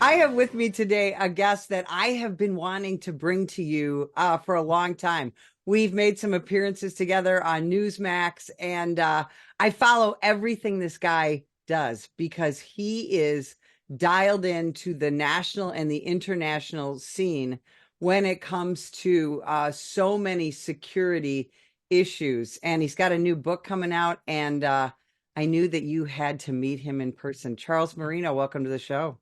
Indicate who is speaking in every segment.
Speaker 1: I have with me today a guest that I have been wanting to bring to you for a long time. We've made some appearances together on Newsmax, and I follow everything this guy does because he is dialed into the national and the international scene when it comes to so many security issues. And he's got a new book coming out, and I knew that you had to meet him in person. Charles Marino, welcome to the show.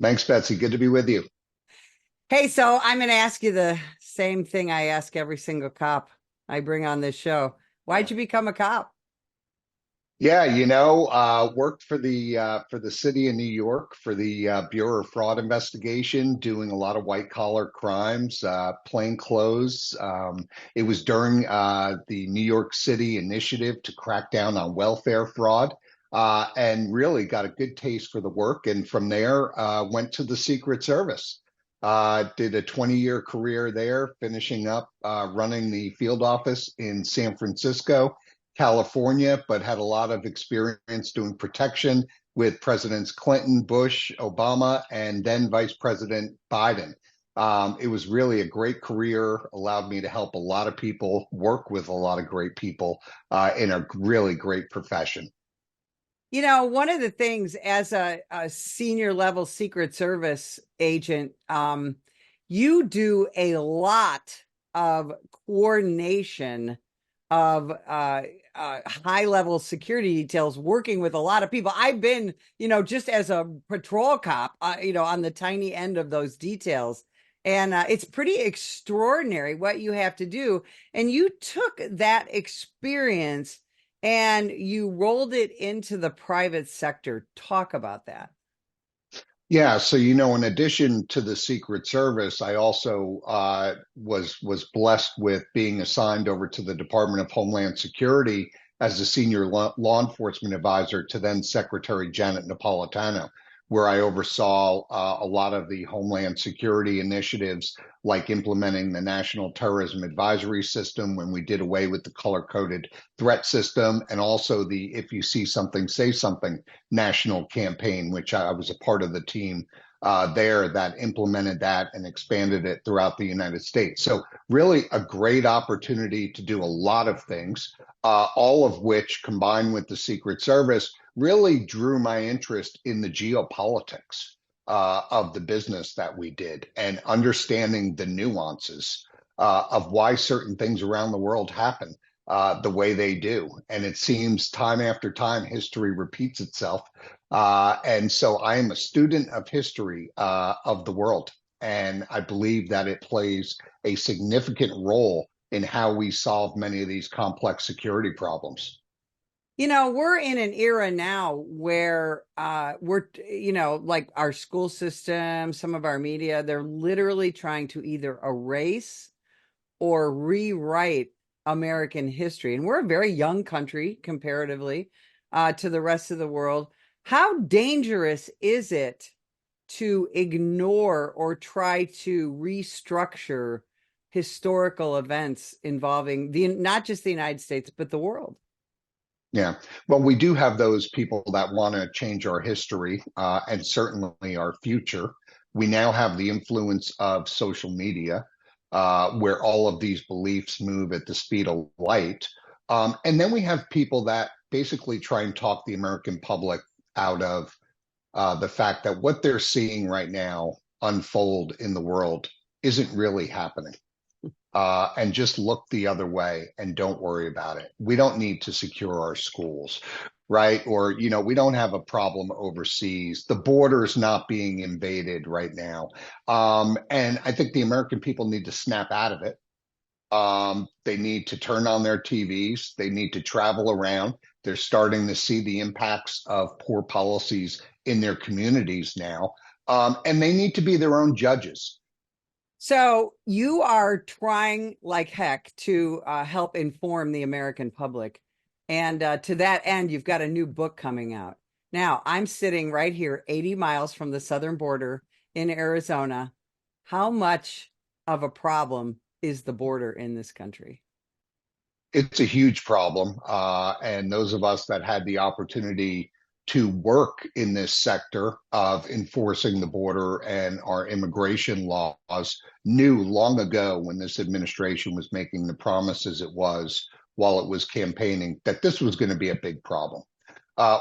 Speaker 2: Thanks, Betsy. Good to be with you.
Speaker 1: Hey, so I'm going to ask you the same thing I ask every single cop I bring on this show. Why'd you become a cop?
Speaker 2: Yeah, worked for the city of New York for the Bureau of Fraud Investigation, doing a lot of white collar crimes, plain clothes. It was during the New York City initiative to crack down on welfare fraud, and really got a good taste for the work. And from there, went to the Secret Service. Did a 20-year career there, finishing up running the field office in San Francisco, California, but had a lot of experience doing protection with Presidents Clinton, Bush, Obama, and then Vice President Biden. It was really a great career, allowed me to help a lot of people, work with a lot of great people in a really great profession.
Speaker 1: You know, one of the things as a senior level Secret Service agent, you do a lot of coordination of high level security details working with a lot of people. I've been, just as a patrol cop, on the tiny end of those details. And it's pretty extraordinary what you have to do. And you took that experience and you rolled it into the private sector. Talk about that.
Speaker 2: Yeah, so in addition to the Secret Service, I also was blessed with being assigned over to the Department of Homeland Security as a senior law enforcement advisor to then Secretary Janet Napolitano, where I oversaw a lot of the Homeland Security initiatives, like implementing the National Terrorism Advisory System when we did away with the color-coded threat system, and also the "If you see something, say something" national campaign, which I was a part of the team there that implemented that and expanded it throughout the United States. So really a great opportunity to do a lot of things, all of which combined with the Secret Service really drew my interest in the geopolitics of the business that we did and understanding the nuances of why certain things around the world happen the way they do. And it seems time after time, history repeats itself. And so I am a student of history of the world. And I believe that it plays a significant role in how we solve many of these complex security problems.
Speaker 1: We're in an era now where we're, like our school system, some of our media, they're literally trying to either erase or rewrite American history. And we're a very young country comparatively to the rest of the world. How dangerous is it to ignore or try to restructure historical events involving not just the United States, but the world?
Speaker 2: Yeah, well, we do have those people that want to change our history and certainly our future. We now have the influence of social media, where all of these beliefs move at the speed of light. And then we have people that basically try and talk the American public out of the fact that what they're seeing right now unfold in the world isn't really happening. And just look the other way and don't worry about it. We don't need to secure our schools, right? Or, we don't have a problem overseas. The border is not being invaded right now. And I think the American people need to snap out of it. They need to turn on their TVs. They need to travel around. They're starting to see the impacts of poor policies in their communities now. And they need to be their own judges.
Speaker 1: So you are trying like heck to help inform the American public. And to that end, you've got a new book coming out. Now, I'm sitting right here, 80 miles from the southern border in Arizona. How much of a problem is the border in this country?
Speaker 2: It's a huge problem. And those of us that had the opportunity to work in this sector of enforcing the border and our immigration laws knew long ago, when this administration was making the promises it was while it was campaigning, that this was going to be a big problem.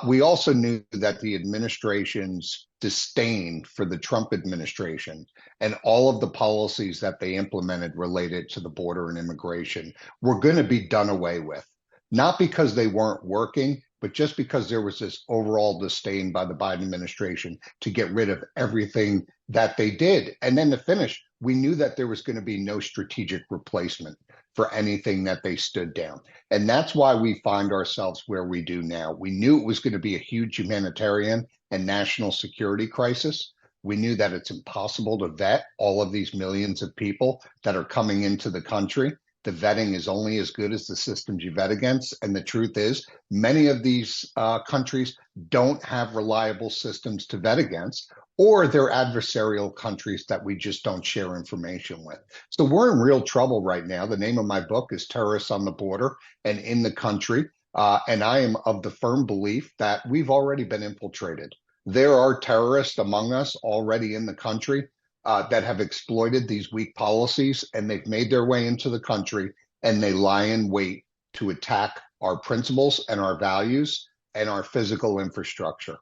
Speaker 2: We also knew that the administration's disdain for the Trump administration and all of the policies that they implemented related to the border and immigration were going to be done away with, not because they weren't working, but just because there was this overall disdain by the Biden administration to get rid of everything that they did. And then to finish, we knew that there was going to be no strategic replacement for anything that they stood down. And that's why we find ourselves where we do now. We knew it was going to be a huge humanitarian and national security crisis. We knew that it's impossible to vet all of these millions of people that are coming into the country. The vetting is only as good as the systems you vet against. And the truth is, many of these countries don't have reliable systems to vet against, or they're adversarial countries that we just don't share information with. So we're in real trouble right now. The name of my book is Terrorists on the Border and in the Country. And I am of the firm belief that we've already been infiltrated. There are terrorists among us already in the country that have exploited these weak policies, and they've made their way into the country, and they lie in wait to attack our principles and our values and our physical infrastructure.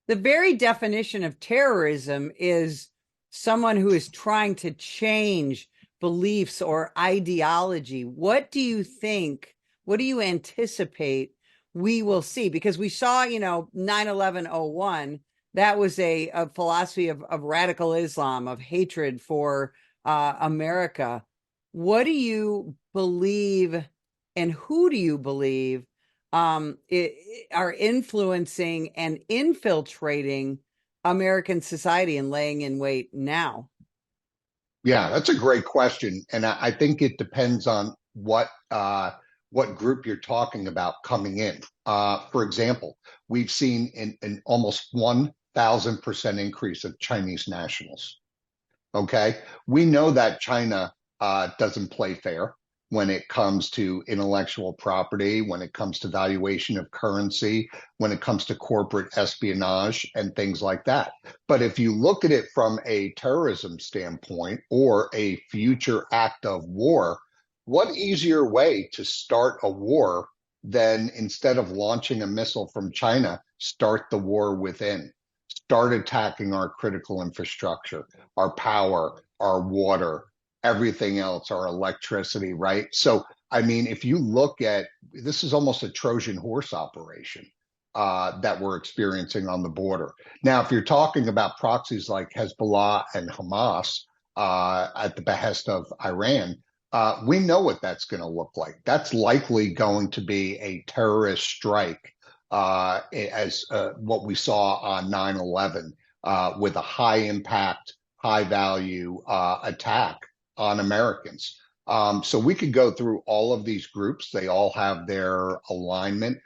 Speaker 1: The very definition of terrorism is someone who is trying to change beliefs or ideology. What do you think? What do you anticipate we will see? Because we saw, 9/11/01, that was a philosophy of radical Islam, of hatred for America. What do you believe, and who do you believe are influencing and infiltrating American society and laying in wait now?
Speaker 2: Yeah, that's a great question, and I think it depends on what group you're talking about coming in. For example, we've seen an almost 1,000% increase of Chinese nationals. Okay, we know that China doesn't play fair when it comes to intellectual property, when it comes to valuation of currency, when it comes to corporate espionage and things like that. But if you look at it from a terrorism standpoint or a future act of war, what easier way to start a war than, instead of launching a missile from China, start the war within? Start attacking our critical infrastructure, our power, our water, everything else, our electricity, right? So, I mean, if you look at this, is almost a Trojan horse operation that we're experiencing on the border. Now, if you're talking about proxies like Hezbollah and Hamas at the behest of Iran, we know what that's going to look like. That's likely going to be a terrorist strike, as what we saw on 9/11, with a high impact, high value attack on Americans. So we could go through all of these groups. They all have their alignment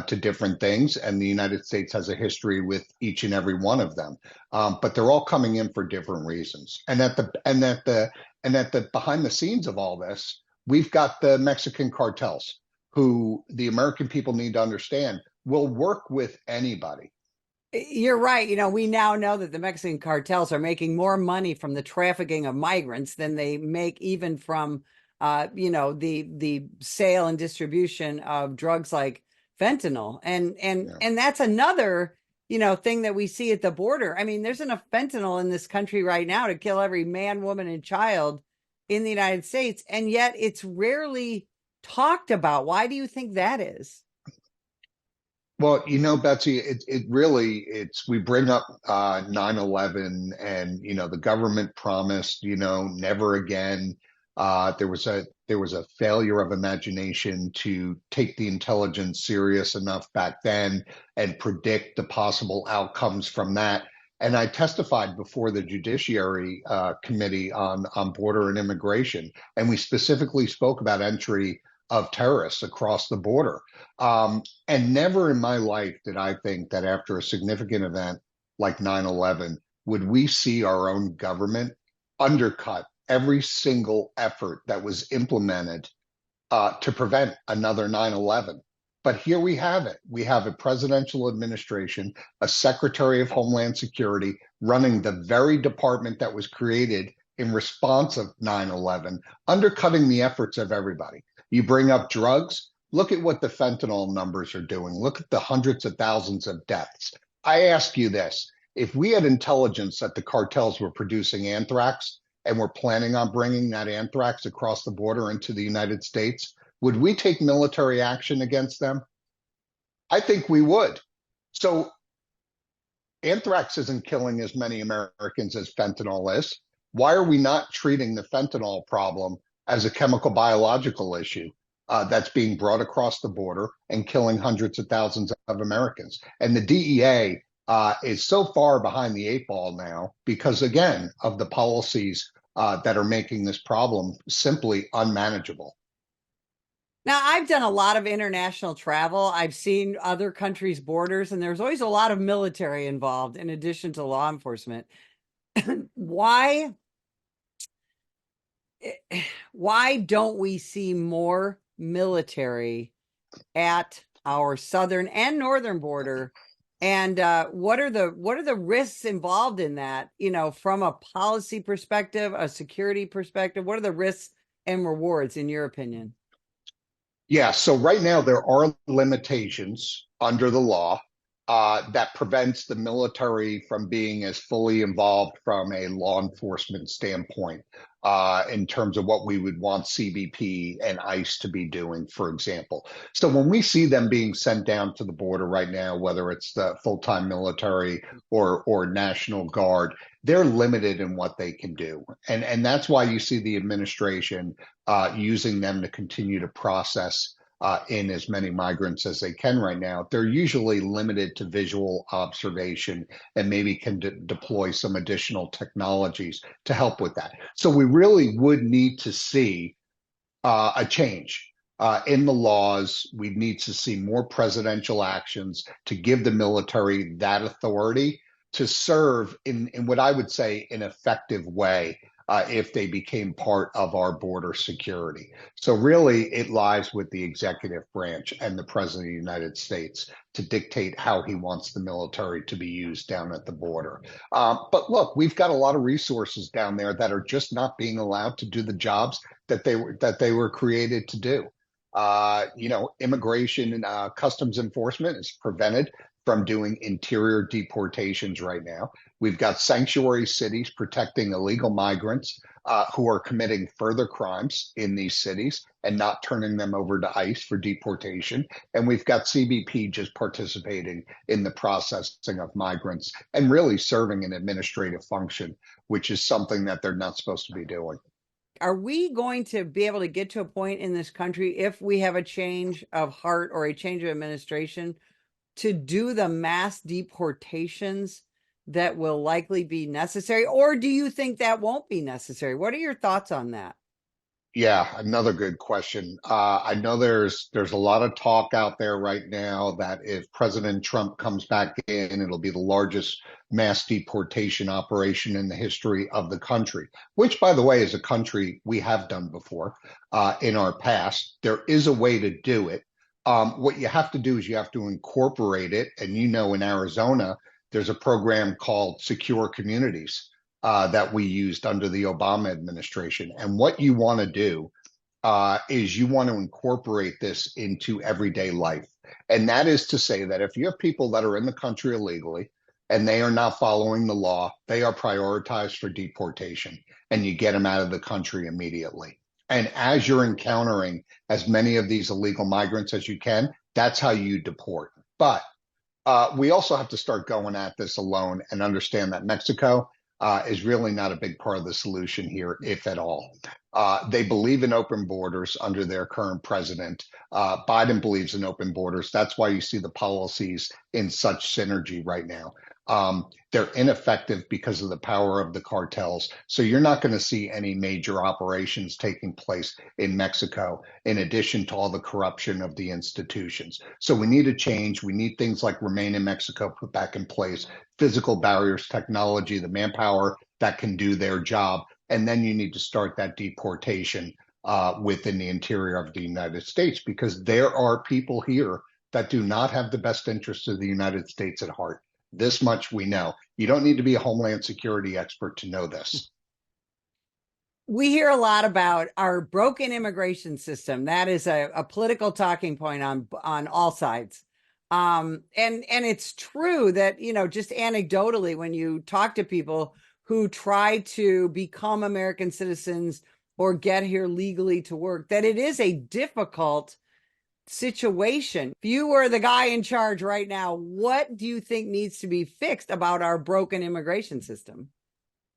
Speaker 2: to different things, and the United States has a history with each and every one of them. But they're all coming in for different reasons. And at the behind the scenes of all this, we've got the Mexican cartels, who the American people need to understand will work with anybody.
Speaker 1: You're right. We now know that the Mexican cartels are making more money from the trafficking of migrants than they make even from, the sale and distribution of drugs like fentanyl. And that's another, thing that we see at the border. I mean, there's enough fentanyl in this country right now to kill every man, woman, and child in the United States. And yet it's rarely talked about. Why do you think that is?
Speaker 2: Well, Betsy, we bring up 9/11, and, the government promised, never again. There was a failure of imagination to take the intelligence serious enough back then and predict the possible outcomes from that. And I testified before the Judiciary Committee on Border and Immigration, and we specifically spoke about entry of terrorists across the border. And never in my life did I think that after a significant event like 9/11, would we see our own government undercut every single effort that was implemented to prevent another 9/11. But here we have it. We have a presidential administration, a Secretary of Homeland Security running the very department that was created in response of 9/11, undercutting the efforts of everybody. You bring up drugs, look at what the fentanyl numbers are doing. Look at the hundreds of thousands of deaths. I ask you this, if we had intelligence that the cartels were producing anthrax and were planning on bringing that anthrax across the border into the United States, would we take military action against them? I think we would. So anthrax isn't killing as many Americans as fentanyl is. Why are we not treating the fentanyl problem as a chemical biological issue that's being brought across the border and killing hundreds of thousands of Americans? And the DEA is so far behind the eight ball now because, again, of the policies that are making this problem simply unmanageable.
Speaker 1: Now, I've done a lot of international travel. I've seen other countries' borders, and there's always a lot of military involved in addition to law enforcement. Why why don't we see more military at our southern and northern border? And what are the risks involved in that? You know, from a policy perspective, a security perspective, what are the risks and rewards in your opinion?
Speaker 2: Yeah, so right now there are limitations under the law that prevents the military from being as fully involved from a law enforcement standpoint in terms of what we would want CBP and ICE to be doing, for example. So when we see them being sent down to the border right now, whether it's the full-time military or National Guard, they're limited in what they can do. And that's why you see the administration using them to continue to process in as many migrants as they can right now. They're usually limited to visual observation and maybe can deploy some additional technologies to help with that. So we really would need to see a change in the laws. We need to see more presidential actions to give the military that authority to serve in what I would say an effective way if they became part of our border security. So really, it lies with the executive branch and the President of the United States to dictate how he wants the military to be used down at the border. But look, we've got a lot of resources down there that are just not being allowed to do the jobs that they were created to do. Immigration and customs enforcement is prevented from doing interior deportations right now. We've got sanctuary cities protecting illegal migrants who are committing further crimes in these cities and not turning them over to ICE for deportation. And we've got CBP just participating in the processing of migrants and really serving an administrative function, which is something that they're not supposed to be doing.
Speaker 1: Are we going to be able to get to a point in this country if we have a change of heart or a change of administration to do the mass deportations that will likely be necessary? Or do you think that won't be necessary? What are your thoughts on that?
Speaker 2: Yeah, another good question. I know there's a lot of talk out there right now that if President Trump comes back in, it'll be the largest mass deportation operation in the history of the country, which, by the way, is a country we have done before in our past. There is a way to do it. What you have to do is you have to incorporate it. And in Arizona, there's a program called Secure Communities that we used under the Obama administration. And what you want to do is you want to incorporate this into everyday life. And that is to say that if you have people that are in the country illegally and they are not following the law, they are prioritized for deportation and you get them out of the country immediately. And as you're encountering as many of these illegal migrants as you can, that's how you deport. But we also have to start going at this alone and understand that Mexico is really not a big part of the solution here, if at all. They believe in open borders under their current president. Biden believes in open borders. That's why you see the policies in such synergy right now. They're ineffective because of the power of the cartels. So you're not going to see any major operations taking place in Mexico, in addition to all the corruption of the institutions. So we need a change. We need things like Remain in Mexico put back in place, physical barriers, technology, the manpower that can do their job. And then you need to start that deportation within the interior of the United States, because there are people here that do not have the best interests of the United States at heart. This much we know. You don't need to be a Homeland Security expert to know this.
Speaker 1: We hear a lot about our broken immigration system. That is a political talking point on all sides. And it's true that, just anecdotally, when you talk to people who try to become American citizens or get here legally to work, that it is a difficult situation. If you were the guy in charge right now, what do you think needs to be fixed about our broken immigration system?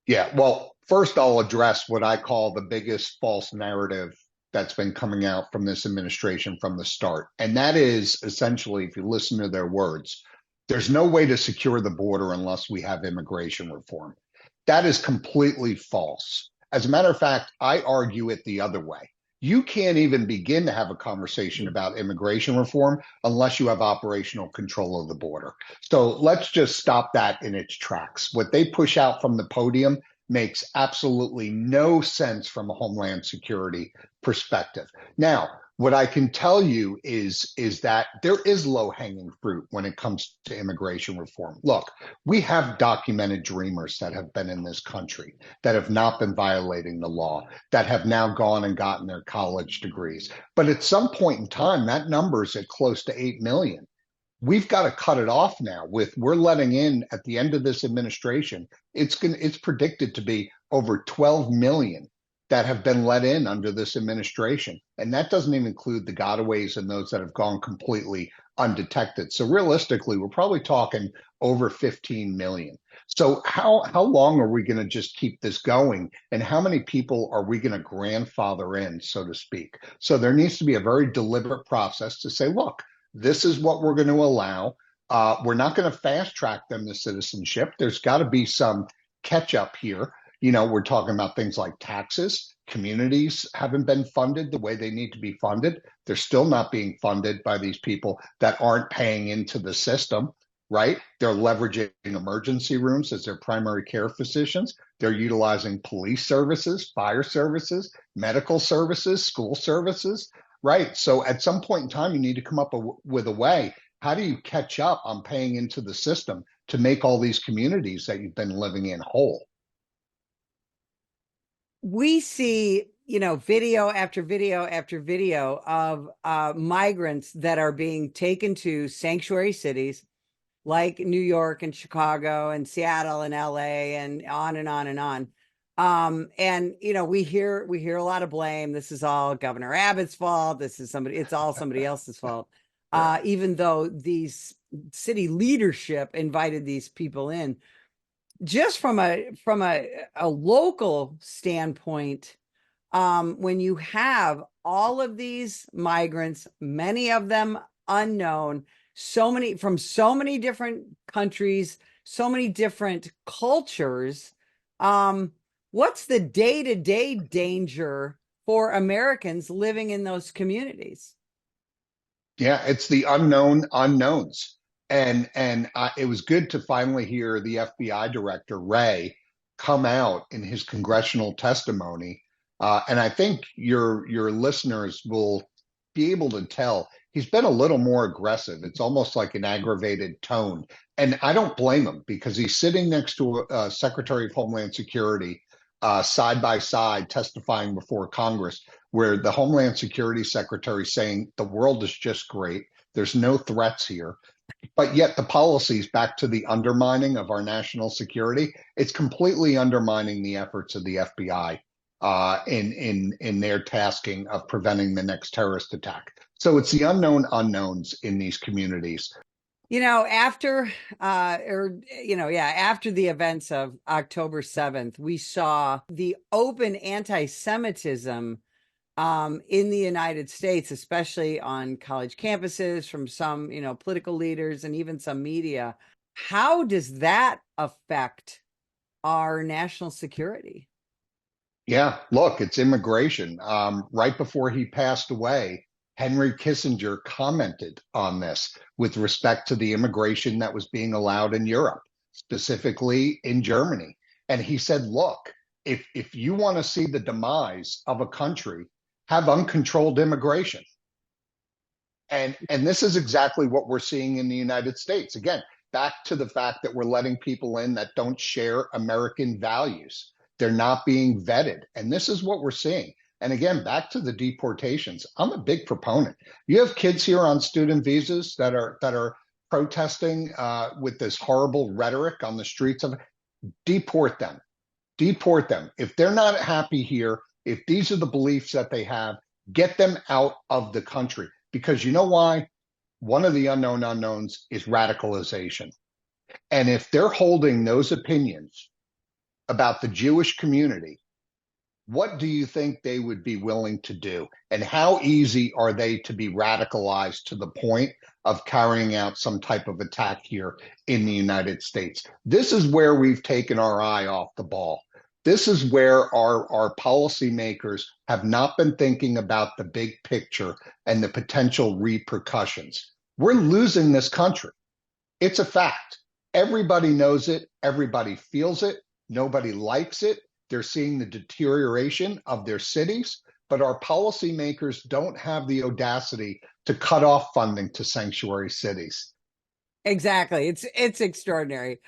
Speaker 2: Yeah, well, first I'll address what I call the biggest false narrative that's been coming out from this administration from the start. And that is essentially, if you listen to their words, there's no way to secure the border unless we have immigration reform. That is completely false. As a matter of fact, I argue it the other way. You can't even begin to have a conversation about immigration reform unless you have operational control of the border. So let's just stop that in its tracks. What they push out from the podium makes absolutely no sense from a Homeland Security perspective. Now, what I can tell you is that there is low-hanging fruit when it comes to immigration reform. Look, we have documented dreamers that have been in this country, that have not been violating the law, that have now gone and gotten their college degrees. But at some point in time, that number is at close to 8 million. We've got to cut it off now. With we're letting in at the end of this administration, it's predicted to be over 12 million that have been let in under this administration. And that doesn't even include the gotaways and those that have gone completely undetected. So realistically, we're probably talking over 15 million. So how long are we going to just keep this going? And how many people are we going to grandfather in, so to speak? So there needs to be a very deliberate process to say, look, this is what we're going to allow. We're not going to fast track them to citizenship. There's got to be some catch up here. We're talking about things like taxes. Communities haven't been funded the way they need to be funded. They're still not being funded by these people that aren't paying into the system, right? They're leveraging emergency rooms as their primary care physicians. They're utilizing police services, fire services, medical services, school services, right? So at some point in time, you need to come up with a way. How do you catch up on paying into the system to make all these communities that you've been living in whole?
Speaker 1: We see, video after video after video of migrants that are being taken to sanctuary cities like New York and Chicago and Seattle and LA and on and on and on. And we hear a lot of blame. This is all Governor Abbott's fault. It's all somebody else's fault. Even though these city leadership invited these people in. Just from a local standpoint, when you have all of these migrants, many of them unknown, from so many different countries, so many different cultures, what's the day-to-day danger for Americans living in those communities?
Speaker 2: Yeah, it's the unknown unknowns. And it was good to finally hear the FBI director, Wray, come out in his congressional testimony. And I think your listeners will be able to tell he's been a little more aggressive. It's almost like an aggravated tone. And I don't blame him because he's sitting next to Secretary of Homeland Security side by side testifying before Congress, where the Homeland Security Secretary is saying the world is just great. There's no threats here. But yet the policies back to the undermining of our national security, it's completely undermining the efforts of the FBI in their tasking of preventing the next terrorist attack. So it's the unknown unknowns in these communities.
Speaker 1: After after the events of October 7th, we saw the open anti-Semitism in the United States, especially on college campuses from some, political leaders and even some media. How does that affect our national security?
Speaker 2: Yeah, look, it's immigration. Right before he passed away, Henry Kissinger commented on this with respect to the immigration that was being allowed in Europe, specifically in Germany. And he said, look, if you want to see the demise of a country, have uncontrolled immigration. And this is exactly what we're seeing in the United States. Again, back to the fact that we're letting people in that don't share American values. They're not being vetted. And this is what we're seeing. And again, back to the deportations. I'm a big proponent. You have kids here on student visas that are protesting with this horrible rhetoric on the streets of deport them. Deport them. If they're not happy here, if these are the beliefs that they have, get them out of the country. Because you know why? One of the unknown unknowns is radicalization. And if they're holding those opinions about the Jewish community, what do you think they would be willing to do? And how easy are they to be radicalized to the point of carrying out some type of attack here in the United States? This is where we've taken our eye off the ball. This is where our policymakers have not been thinking about the big picture and the potential repercussions. We're losing this country. It's a fact. Everybody knows it. Everybody feels it. Nobody likes it. They're seeing the deterioration of their cities, but our policymakers don't have the audacity to cut off funding to sanctuary cities.
Speaker 1: Exactly. It's extraordinary.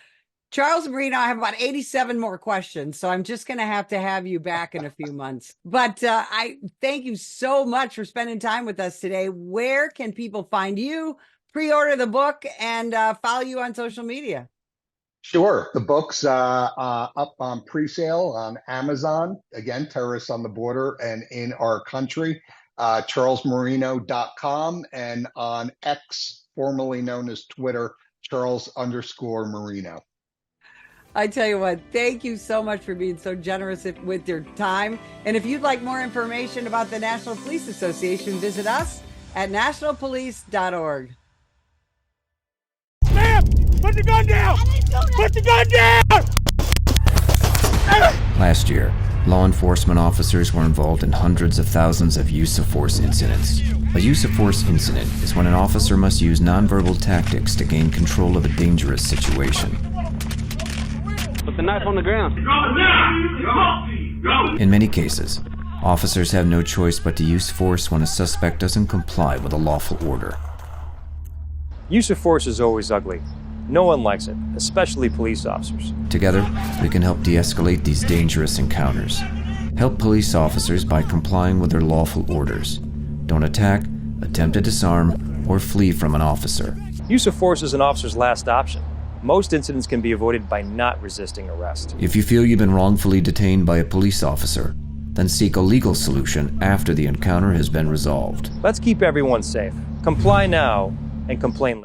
Speaker 1: Charles Marino, I have about 87 more questions, so I'm just going to have you back in a few months. But I thank you so much for spending time with us today. Where can people find you, pre-order the book, and follow you on social media?
Speaker 2: Sure. The book's up on pre-sale on Amazon. Again, Terrorists on the Border and in Our Country. CharlesMarino.com, and on X, formerly known as Twitter, Charles_Marino.
Speaker 1: I tell you what, thank you so much for being so generous with your time. And if you'd like more information about the National Police Association, visit us at nationalpolice.org.
Speaker 3: Ma'am, put the gun down! Put the gun down!
Speaker 4: Last year, law enforcement officers were involved in hundreds of thousands of use of force incidents. A use of force incident is when an officer must use nonverbal tactics to gain control of a dangerous situation.
Speaker 5: Put the knife on the ground.
Speaker 4: In many cases, officers have no choice but to use force when a suspect doesn't comply with a lawful order.
Speaker 6: Use of force is always ugly. No one likes it, especially police officers.
Speaker 4: Together, we can help de-escalate these dangerous encounters. Help police officers by complying with their lawful orders. Don't attack, attempt to disarm, or flee from an officer.
Speaker 6: Use of force is an officer's last option. Most incidents can be avoided by not resisting arrest.
Speaker 4: If you feel you've been wrongfully detained by a police officer, then seek a legal solution after the encounter has been resolved.
Speaker 6: Let's keep everyone safe. Comply now and complain later.